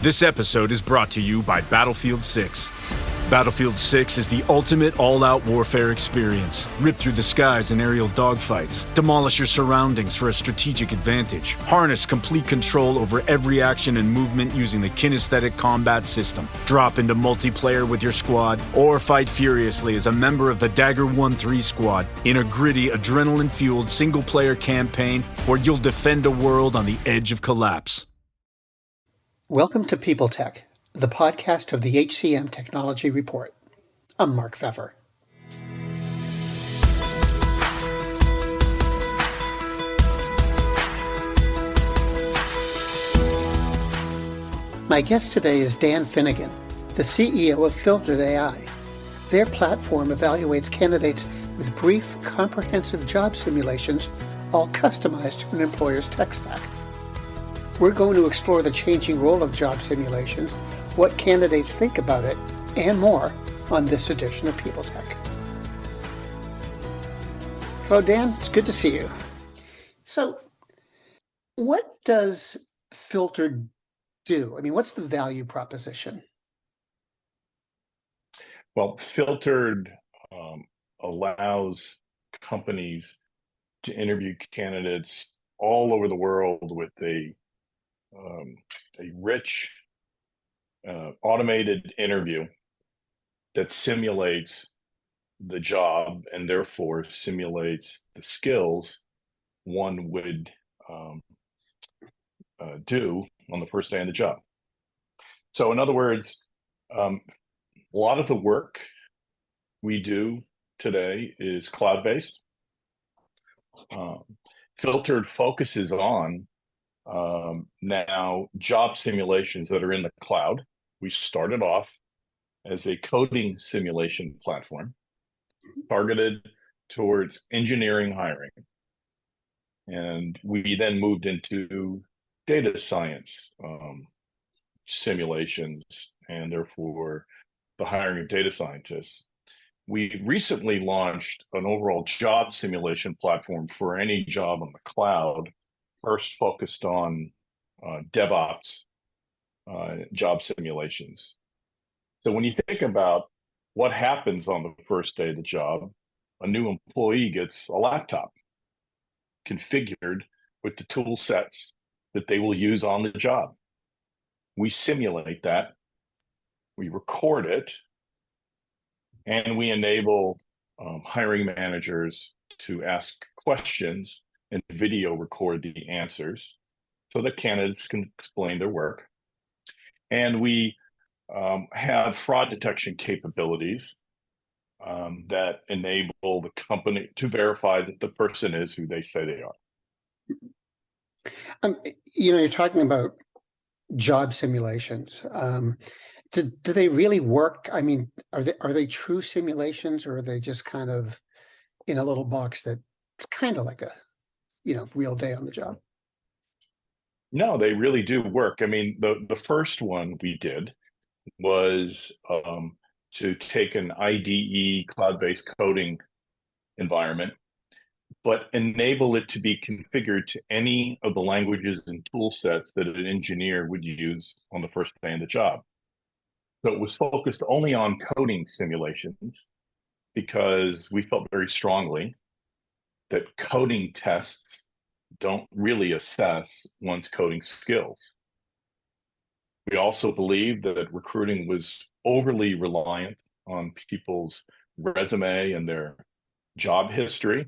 This episode is brought to you by Battlefield 6. Battlefield 6 is the ultimate all-out warfare experience. Rip through the skies in aerial dogfights. Demolish your surroundings for a strategic advantage. Harness complete control over every action and movement using the kinesthetic combat system. Drop into multiplayer with your squad, or fight furiously as a member of the Dagger 1-3 squad in a gritty, adrenaline-fueled single-player campaign where you'll defend a world on the edge of collapse. Welcome to People Tech, the podcast of the HCM Technology Report. I'm Mark Pfeffer. My guest today is Dan Finnigan, the CEO of Filtered AI. Their platform evaluates candidates with brief, comprehensive job simulations, all customized to an employer's tech stack. We're going to explore the changing role of job simulations, what candidates think about it, and more on this edition of People Tech. Hello, Dan. It's good to see you. So, what does Filtered do? I mean, what's the value proposition? Well, Filtered allows companies to interview candidates all over the world with a rich automated interview that simulates the job and therefore simulates the skills one would do on the first day on the job. So in other words, a lot of the work we do today is cloud-based. Filtered focuses on now job simulations that are in the cloud. We started off as a coding simulation platform targeted towards engineering hiring. And we then moved into data science simulations and therefore the hiring of data scientists. We recently launched an overall job simulation platform for any job on the cloud, first focused on DevOps job simulations. So when you think about what happens on the first day of the job, a new employee gets a laptop configured with the tool sets that they will use on the job. We simulate that, we record it, and we enable hiring managers to ask questions and video record the answers so that candidates can explain their work. And we have fraud detection capabilities that enable the company to verify that the person is who they say they are. You're talking about job simulations. Do they really work? I mean, are they true simulations, or are they just kind of in a little box that's kind of like a real day on the job? No, they really do work. I mean, the first one we did was to take an IDE cloud-based coding environment, but enable it to be configured to any of the languages and tool sets that an engineer would use on the first day of the job. So it was focused only on coding simulations because we felt very strongly that coding tests don't really assess one's coding skills. We also believed that recruiting was overly reliant on people's resume and their job history.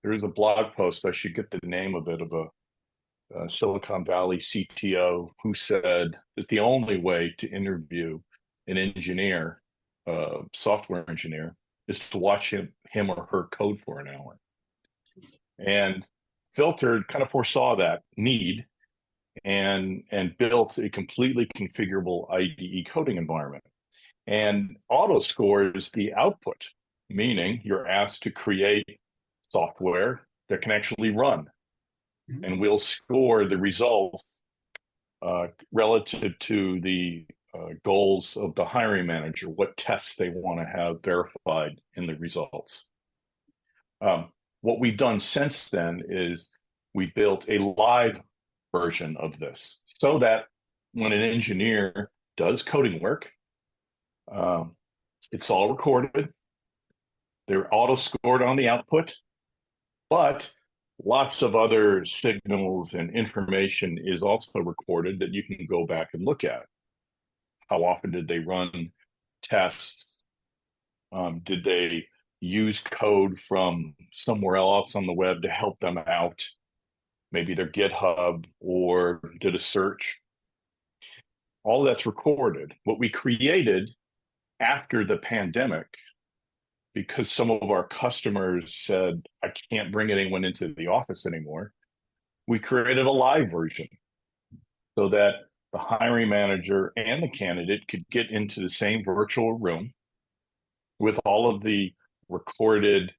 There is a blog post, I should get the name of it, of a Silicon Valley CTO who said that the only way to interview an engineer, software engineer, is to watch him or her code for an hour. And Filtered kind of foresaw that need and built a completely configurable IDE coding environment. And auto scores the output, meaning you're asked to create software that can actually run. And we'll score the results relative to the goals of the hiring manager, what tests they want to have verified in the results. What we've done since then is we built a live version of this so that when an engineer does coding work, um, it's all recorded. They're auto scored on the output, but lots of other signals and information is also recorded that you can go back and look at. How often did they run tests? Did they use code from somewhere else on the web to help them out? Maybe their GitHub, or did a search. All that's recorded. What we created after the pandemic, because some of our customers said, I can't bring anyone into the office anymore, we created a live version so that the hiring manager and the candidate could get into the same virtual room with all of the recorded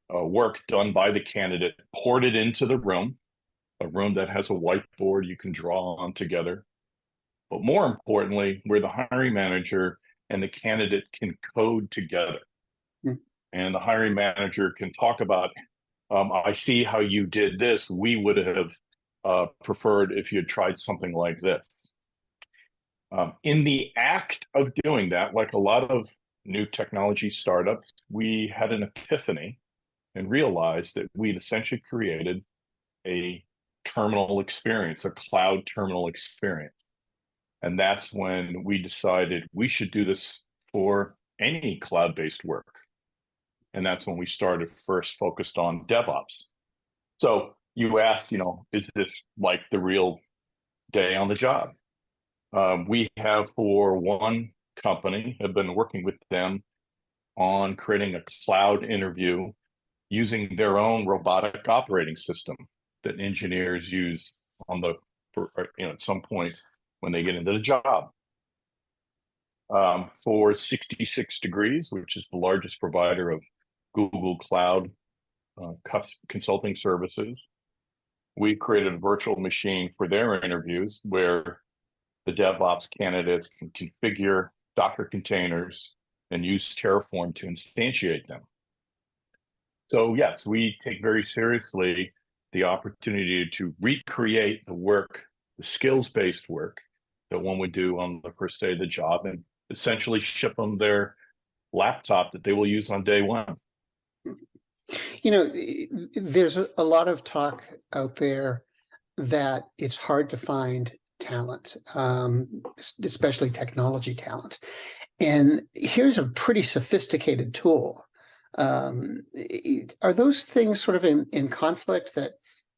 work done by the candidate ported into the room, a room that has a whiteboard you can draw on together. But more importantly, where the hiring manager and the candidate can code together. And the hiring manager can talk about, I see how you did this. We would have preferred if you had tried something like this. In the act of doing that, like a lot of new technology startups, we had an epiphany and realized that we'd essentially created a terminal experience, a cloud terminal experience. And that's when we decided we should do this for any cloud-based work. And that's when we started first focused on DevOps. So you asked, is this like the real day on the job? We have, for one company, have been working with them on creating a cloud interview using their own robotic operating system that engineers use at some point when they get into the job. For 66 Degrees, which is the largest provider of Google Cloud consulting services, we created a virtual machine for their interviews where the DevOps candidates can configure Docker containers and use Terraform to instantiate them. So yes, we take very seriously the opportunity to recreate the work, the skills-based work that one would do on the first day of the job, and essentially ship them their laptop that they will use on day one. There's a lot of talk out there that it's hard to find talent, especially technology talent. And here's a pretty sophisticated tool. Are those things sort of in conflict, that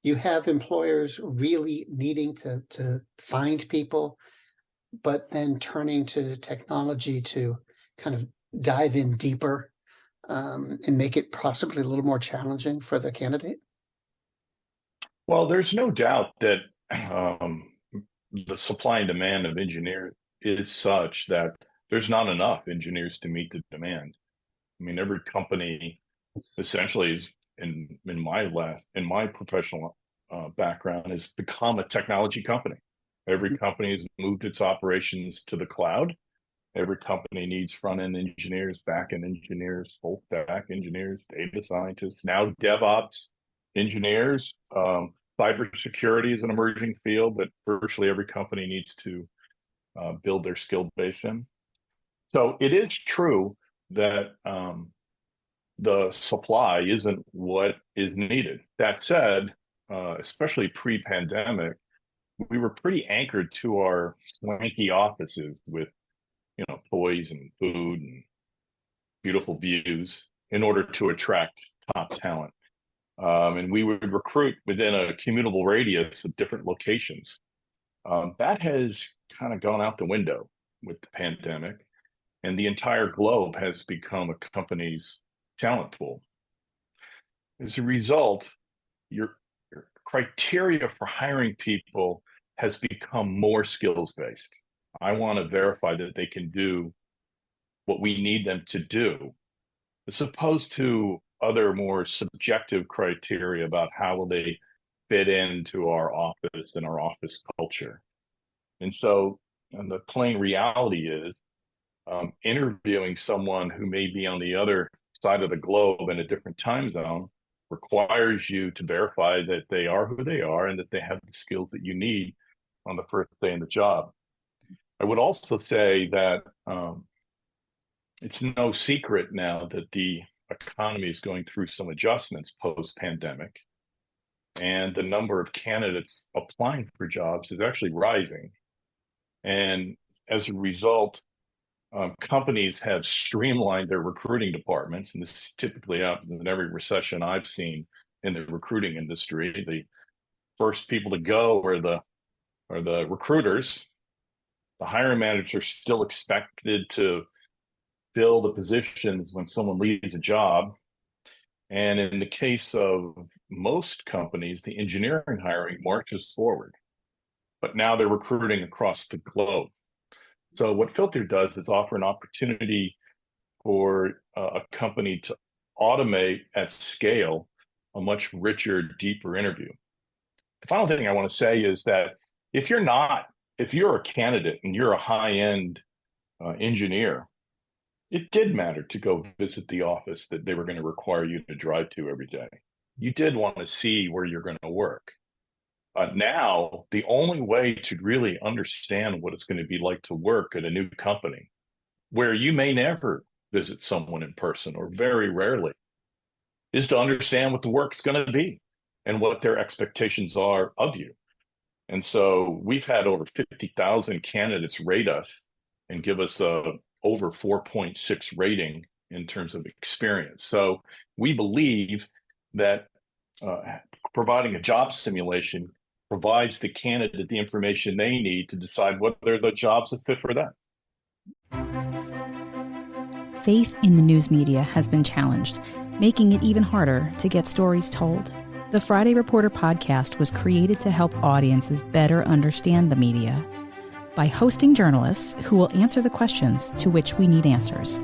you have employers really needing to find people, but then turning to technology to kind of dive in deeper and make it possibly a little more challenging for the candidate? Well, there's no doubt that the supply and demand of engineers is such that there's not enough engineers to meet the demand. I mean, every company essentially is in my professional background has become a technology company. Every company has moved its operations to the cloud. Every company needs front-end engineers, back-end engineers, full-stack engineers, data scientists, now DevOps engineers. Cybersecurity is an emerging field that virtually every company needs to build their skill base in. So it is true that the supply isn't what is needed. That said, especially pre-pandemic, we were pretty anchored to our swanky offices with toys and food and beautiful views in order to attract top talent. And we would recruit within a commutable radius of different locations. That has kind of gone out the window with the pandemic, and the entire globe has become a company's talent pool. As a result, your criteria for hiring people has become more skills-based. I want to verify that they can do what we need them to do, as opposed to other more subjective criteria about how will they fit into our office and our office culture. And so, and the plain reality is, interviewing someone who may be on the other side of the globe in a different time zone requires you to verify that they are who they are and that they have the skills that you need on the first day in the job. I would also say that it's no secret now that the economy is going through some adjustments post-pandemic, and the number of candidates applying for jobs is actually rising. And as a result, companies have streamlined their recruiting departments, and this typically happens in every recession I've seen in the recruiting industry. The first people to go are the recruiters. The hiring managers are still expected to fill the positions when someone leaves a job. And in the case of most companies, the engineering hiring marches forward, but now they're recruiting across the globe. So what Filter does is offer an opportunity for a company to automate at scale a much richer, deeper interview. The final thing I want to say is that if you're a candidate and you're a high-end engineer, it did matter to go visit the office that they were going to require you to drive to every day. You did want to see where you're going to work. Now, the only way to really understand what it's going to be like to work at a new company, where you may never visit someone in person or very rarely, is to understand what the work's going to be and what their expectations are of you. And so we've had over 50,000 candidates rate us and give us a over 4.6 rating in terms of experience. So we believe that providing a job simulation provides the candidate the information they need to decide whether the job's a fit for them. Faith in the news media has been challenged, making it even harder to get stories told. The Friday Reporter podcast was created to help audiences better understand the media by hosting journalists who will answer the questions to which we need answers.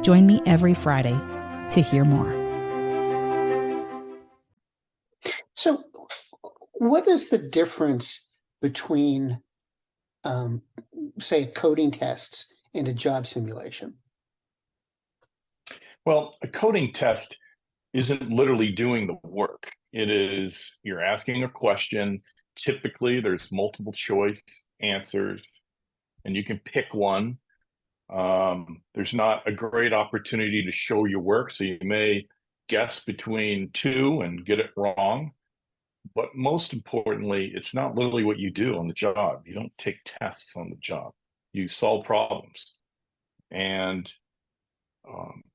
Join me every Friday to hear more. So, what is the difference between, say, coding tests and a job simulation? Well, a coding test isn't literally doing the work. It is, you're asking a question. Typically, there's multiple choice answers, and you can pick one. There's not a great opportunity to show your work, so you may guess between two and get it wrong. But most importantly, it's not literally what you do on the job. You don't take tests on the job. You solve problems. And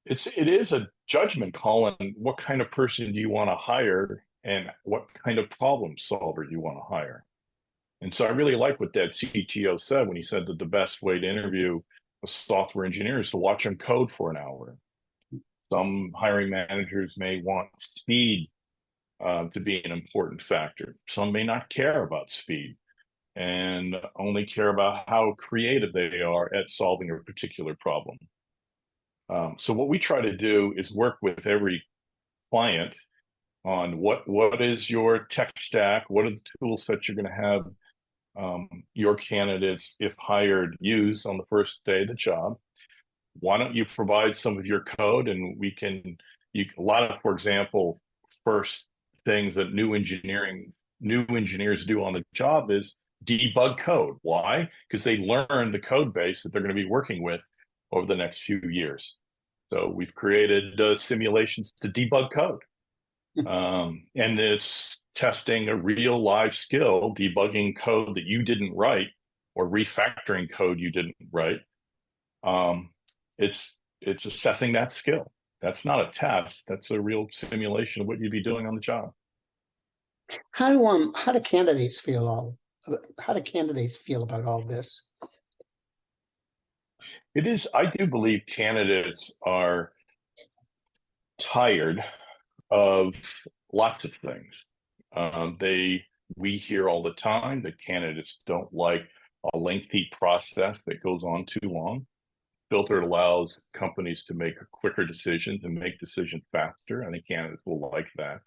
it is a judgment call on what kind of person do you want to hire and what kind of problem solver you want to hire. And so I really like what that CTO said when he said that the best way to interview a software engineer is to watch them code for an hour. Some hiring managers may want speed to be an important factor. Some may not care about speed and only care about how creative they are at solving a particular problem. So what we try to do is work with every client on what is your tech stack, what are the tools that you're going to have your candidates, if hired, use on the first day of the job. Why don't you provide some of your code, and we can, a lot of, for example, first things that new engineers do on the job is debug code. Why? Because they learn the code base that they're going to be working with over the next few years. So we've created simulations to debug code. And it's testing a real live skill, debugging code that you didn't write or refactoring code you didn't write. It's assessing that skill. That's not a test. That's a real simulation of what you'd be doing on the job. How do candidates feel about all this? I do believe candidates are tired of lots of things. We hear all the time that candidates don't like a lengthy process that goes on too long. Filter allows companies to make quicker decisions and make decisions faster. I think candidates will like that.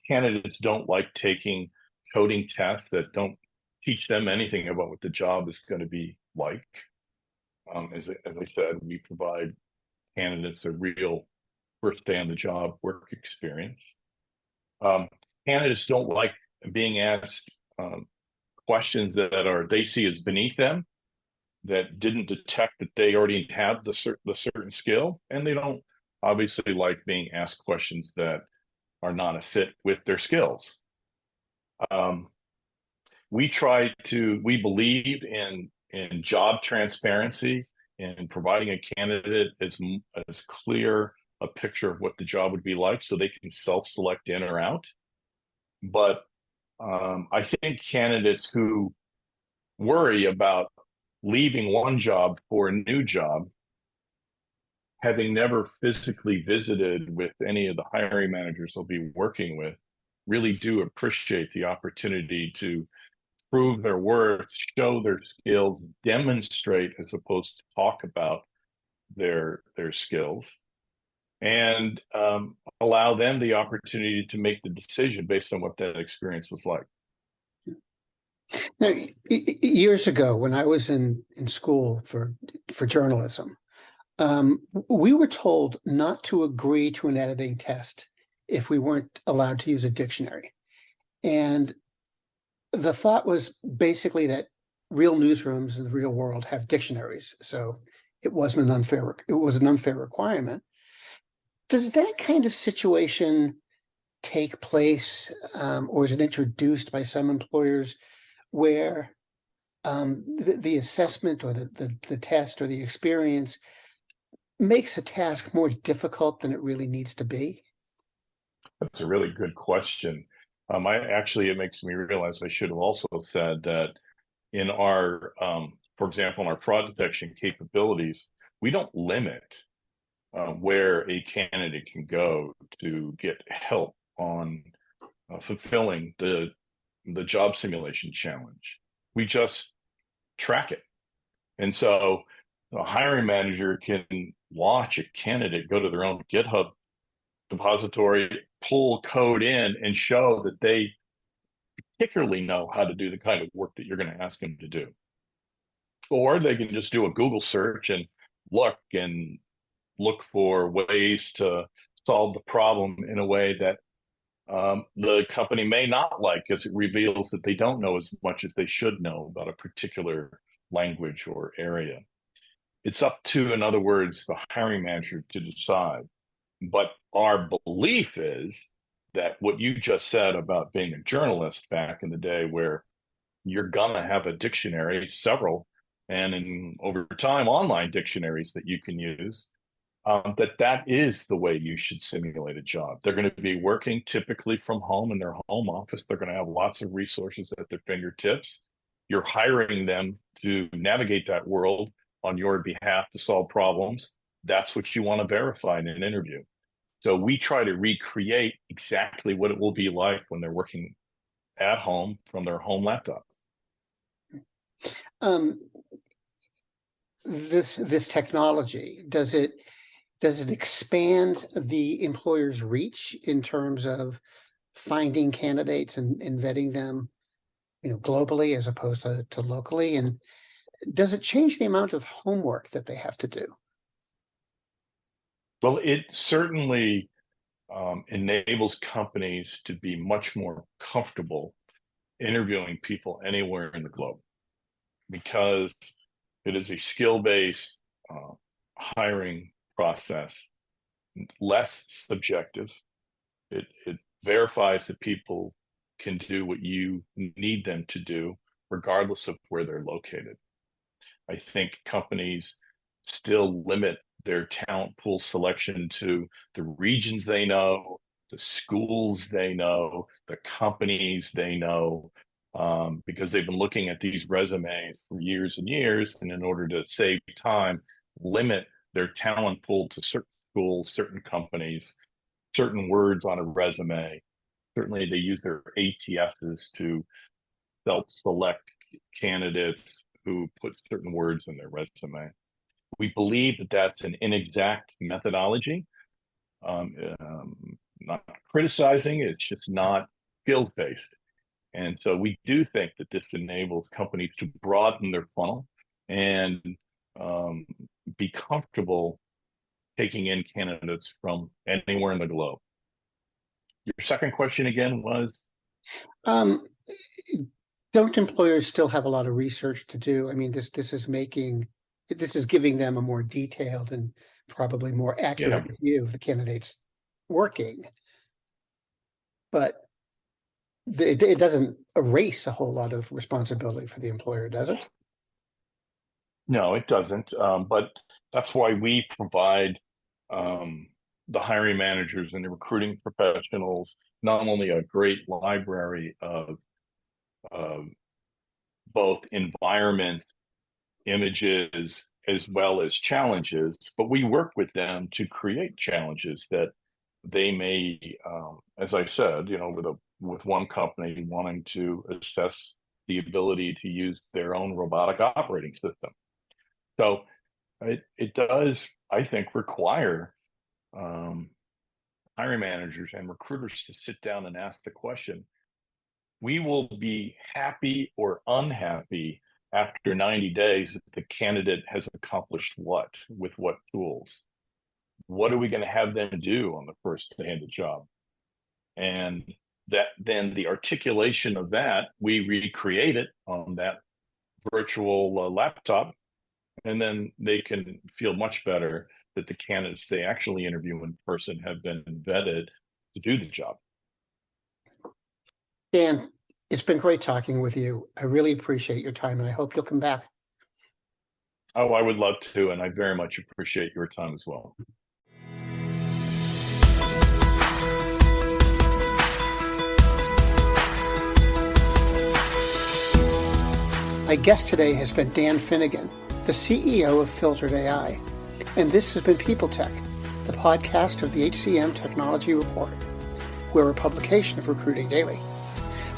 Candidates don't like taking coding tests that don't teach them anything about what the job is going to be like. As I said, we provide candidates a real first day on the job work experience. Candidates don't like being asked questions that they see as beneath them that didn't detect that they already had the certain skill, and they don't obviously like being asked questions that are not a fit with their skills. We believe in job transparency and providing a candidate as clear a picture of what the job would be like so they can self-select in or out. But I think candidates who worry about leaving one job for a new job, having never physically visited with any of the hiring managers they'll be working with, really do appreciate the opportunity to prove their worth, show their skills, demonstrate as opposed to talk about their skills, and allow them the opportunity to make the decision based on what that experience was like. Now, years ago, when I was in school for journalism, we were told not to agree to an editing test if we weren't allowed to use a dictionary. And the thought was basically that real newsrooms in the real world have dictionaries, so it was an unfair requirement. Does that kind of situation take place, or is it introduced by some employers where the assessment or the test or the experience makes a task more difficult than it really needs to be? That's a really good question. It makes me realize I should have also said that in our, for example, in our fraud detection capabilities, we don't limit where a candidate can go to get help on fulfilling the job simulation challenge. We just track it. And so a hiring manager can watch a candidate go to their own GitHub depository, pull code in, and show that they particularly know how to do the kind of work that you're going to ask them to do. Or they can just do a Google search and look for ways to solve the problem in a way that the company may not like, because it reveals that they don't know as much as they should know about a particular language or area. It's up to, in other words, the hiring manager to decide. But our belief is that what you just said about being a journalist back in the day, where you're gonna have a dictionary, several, and over time, online dictionaries that you can use, that is the way you should simulate a job. They're going to be working typically from home in their home office. They're going to have lots of resources at their fingertips. You're hiring them to navigate that world on your behalf to solve problems. That's what you want to verify in an interview. So we try to recreate exactly what it will be like when they're working at home from their home laptop. This technology, does it expand the employer's reach in terms of finding candidates and vetting them, globally as opposed to locally? And does it change the amount of homework that they have to do? Well, it certainly enables companies to be much more comfortable interviewing people anywhere in the globe, because it is a skill-based hiring process, less subjective. It verifies that people can do what you need them to do, regardless of where they're located. I think companies still limit their talent pool selection to the regions they know, the schools they know, the companies they know, because they've been looking at these resumes for years and years, and in order to save time, limit their talent pool to certain schools, certain companies, certain words on a resume. Certainly they use their ATSs to self-select candidates who put certain words in their resume. We believe that that's an inexact methodology. Not criticizing, it's just not skills-based. And so we do think that this enables companies to broaden their funnel and be comfortable taking in candidates from anywhere in the globe. Your second question again was? Don't employers still have a lot of research to do? I mean, this is giving them a more detailed and probably more accurate view of the candidates working. But it doesn't erase a whole lot of responsibility for the employer, does it? No, it doesn't. But that's why we provide the hiring managers and the recruiting professionals not only a great library of both environments, images, as well as challenges, but we work with them to create challenges that they may, as I said, with one company wanting to assess the ability to use their own robotic operating system. So it does, I think, require hiring managers and recruiters to sit down and ask the question. We will be happy or unhappy after 90 days if the candidate has accomplished what, with what tools. What are we going to have them do on the first day of the job? And that then the articulation of that, we recreate it on that virtual laptop, and then they can feel much better that the candidates they actually interview in person have been vetted to do the job. Dan, it's been great talking with you. I really appreciate your time, and I hope you'll come back. Oh, I would love to, and I very much appreciate your time as well. My guest today has been Dan Finnigan, the CEO of Filtered AI, and this has been People Tech, the podcast of the HCM Technology Report. We're a publication of Recruiting Daily.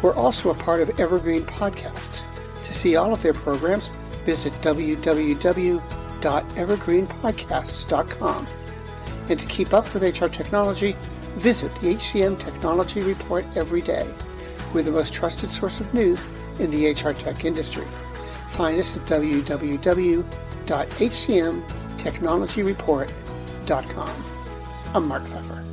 We're also a part of Evergreen Podcasts. To see all of their programs, visit www.evergreenpodcasts.com. And to keep up with HR technology, visit the HCM Technology Report every day. We're the most trusted source of news in the HR tech industry. Find us at www.hcmtechnologyreport.com. I'm Mark Pfeffer.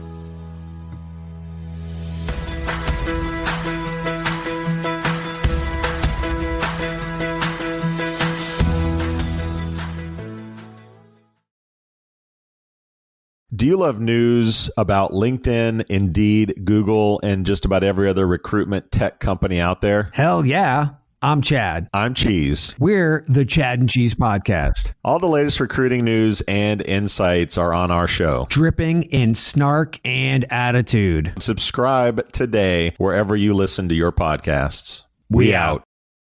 Do you love news about LinkedIn, Indeed, Google, and just about every other recruitment tech company out there? Hell yeah. I'm Chad. I'm Cheese. We're the Chad and Cheese Podcast. All the latest recruiting news and insights are on our show. Dripping in snark and attitude. Subscribe today wherever you listen to your podcasts. We out.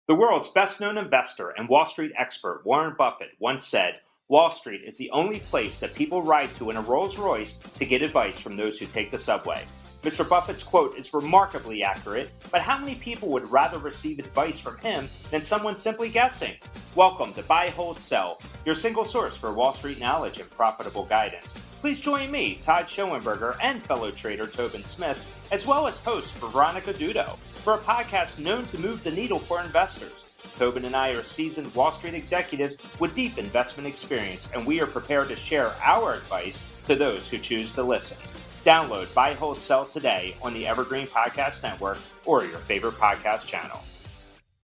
The world's best-known investor and Wall Street expert Warren Buffett once said, "Wall Street is the only place that people ride to in a Rolls-Royce to get advice from those who take the subway." Mr. Buffett's quote is remarkably accurate, but how many people would rather receive advice from him than someone simply guessing? Welcome to Buy, Hold, Sell, your single source for Wall Street knowledge and profitable guidance. Please join me, Todd Schoenberger, and fellow trader Tobin Smith, as well as host Veronica Dudo, for a podcast known to move the needle for investors. Tobin and I are seasoned Wall Street executives with deep investment experience, and we are prepared to share our advice to those who choose to listen. Download Buy, Hold, Sell today on the Evergreen Podcast Network or your favorite podcast channel.